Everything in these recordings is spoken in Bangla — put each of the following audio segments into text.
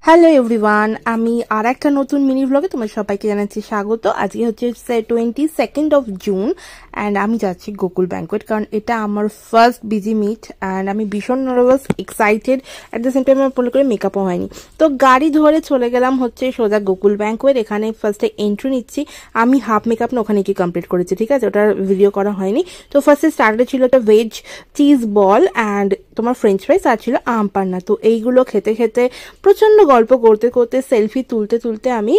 হ্যালো এভরিওয়ান, আমি আর একটা নতুন মিনি ব্লগে তোমার সবাইকে জানাচ্ছি স্বাগত। আজকে হচ্ছে 22nd of জুন অ্যান্ড আমি যাচ্ছি গোকুল ব্যাঙ্কোয়েট, কারণ এটা আমার ফার্স্ট বিজি মিট অ্যান্ড আমি ভীষণ nervous, excited, at the same time আমার পড়লে করে মেকআপও হয়নি। তো গাড়ি ধরে চলে গেলাম হচ্ছে সোজা গোকুল ব্যাঙ্কোয়েট। এখানে ফার্স্টে এন্ট্রি নিচ্ছি। আমি হাফ মেকআপ না ওখানে গিয়ে কমপ্লিট করেছি, ঠিক আছে, ওটার ভিডিও করা হয়নি। তো ফার্স্টে স্টার্টারে ছিল একটা ভেজ চিজ বল অ্যান্ড তোমার ফ্রেঞ্চ ফ্রাইস, আর ছিল আম পান্না। তো এইগুলো খেতে খেতে প্রচন্ড গল্প করতে করতে সেলফি তুলতে তুলতে আমি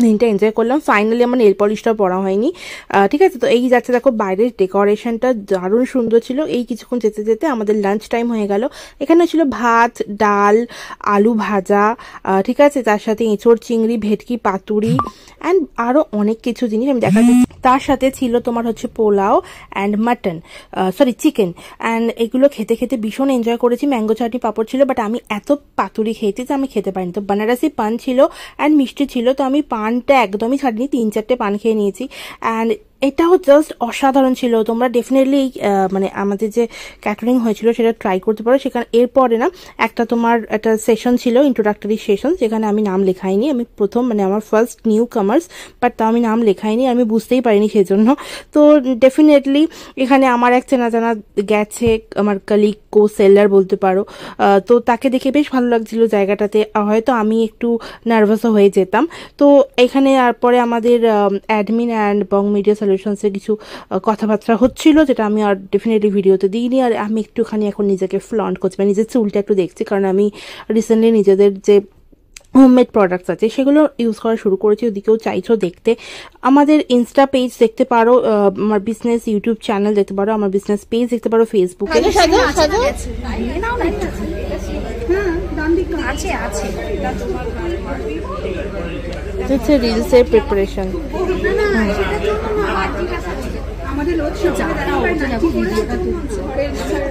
দিনটা এনজয় করলাম। ফাইনালি আমার নেল পলিশটা পরা হয়নি, ঠিক আছে। তো এই যাচ্ছে, দেখো বাইরের ডেকোরেশনটা দারুণ সুন্দর ছিল। এই কিছুক্ষণ যেতে যেতে আমাদের লাঞ্চ টাইম হয়ে গেল। এখানে ছিল ভাত, ডাল, আলু ভাজা, ঠিক আছে, তার সাথে এঁচড় চিংড়ি, ভেটকি পাতুরি অ্যান্ড আরও অনেক কিছু জিনিস আমি দেখা যাচ্ছে। তার সাথে ছিল তোমার হচ্ছে pulao and mutton, chicken, and এগুলো খেতে খেতে ভীষণ এনজয় করেছি। ম্যাঙ্গো চাটনি পাপড় ছিল, বাট আমি এত পাতুরি খেয়েছি যে আমি খেতে পারিনি। তো বানারসি পান ছিল অ্যান্ড মিষ্টি ছিল। তো আমি পানটা একদমই ছাড়িনি, 3-4টে পান খেয়ে নিয়েছি অ্যান্ড এটাও জাস্ট অসাধারণ ছিল। তোমরা ডেফিনেটলি মানে আমাদের যে ক্যাটারিং হয়েছিল সেটা ট্রাই করতে পারো। সেখানে এরপরে না একটা তোমার একটা সেশন ছিল, ইন্ট্রোডাক্টরি সেশন, যেখানে আমি নাম লেখাইনি। আমি প্রথম, মানে আমার ফার্স্ট নিউ কামার্স, বাট তাও আমি নাম লেখাইনি, আমি বুঝতেই পারিনি সেজন্য। তো ডেফিনেটলি এখানে আমার এক চেনা জানা গেছে, আমার কলিগ, কো সেলার বলতে পারো। তো তাকে দেখে বেশ ভালো লাগছিল জায়গাটাতে। হয়তো আমি একটু নার্ভাসও হয়ে যেতাম। তো এখানে তারপরে আমাদের অ্যাডমিন অ্যান্ড বং মিডিয়া সলিউশনসে কিছু কথাবার্তা হচ্ছিল, যেটা আমি আর ডেফিনেটলি ভিডিওতে দিইনি। আর আমি একটুখানি এখন নিজেকে ফ্লন্ট করছি, মানে নিজের চুলটা একটু দেখছি, কারণ আমি রিসেন্টলি নিজেদের যে হোমমেড প্রোডাক্টস আছে সেগুলো ইউজ করা শুরু করেছি। ওদিকেও চাইছো দেখতে, আমাদের ইনস্টা পেজ দেখতে পারো, আমার বিজনেস ইউটিউব চ্যানেল দেখতে পারো, আমার বিজনেস পেজ দেখতে পারো ফেসবুকে। রিলসের প্রিপারেশন।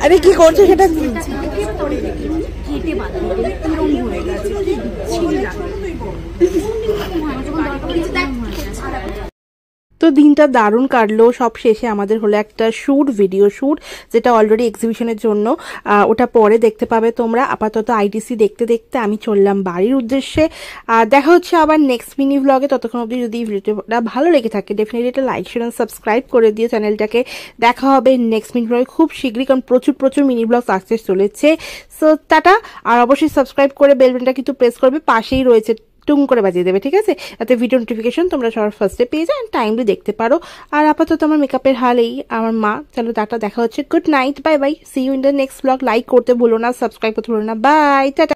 আরে কি করছো সেটা? তো দিনটা দারুণ কাটলো। সব শেষে আমাদের হলো একটা ভিডিও শ্যুট, যেটা অলরেডি এক্সিবিশনের জন্য, ওটা পরে দেখতে পাবে তোমরা। আপাতত আইডিসি দেখতে দেখতে আমি চললাম বাড়ির উদ্দেশ্যে। দেখা হচ্ছে আবার নেক্সট মিনি ব্লগে। ততক্ষণ অবধি যদি ভিডিওটা ভালো লেগে থাকে ডেফিনেটলি একটা লাইক শেয়ার সাবস্ক্রাইব করে দিয়ে চ্যানেলটাকে। দেখা হবে নেক্সট মিনি ব্লগে খুব শীঘ্রই, কারণ প্রচুর মিনি ব্লগ আসতে চলেছে। So tata. আর অবশ্যই সাবস্ক্রাইব করে বেল বাটনটা কিন্তু প্রেস করবে, পাশেই রয়েছে, টুং করে বাজিয়ে দেবে, ঠিক আছে, যাতে ভিডিও নোটিফিকেশন তোমরা সবার ফার্স্টে পেয়ে যাও, টাইমলি দেখতে পারো। আর আপাতত আমার মেকআপের হাল এই, আমার মা। চলো টাটা, দেখা হচ্ছে, good night, bye bye, see you in the next blog. Like করতে ভুলো না, সাবস্ক্রাইব করতে ভুলো না, বাই, টাটা।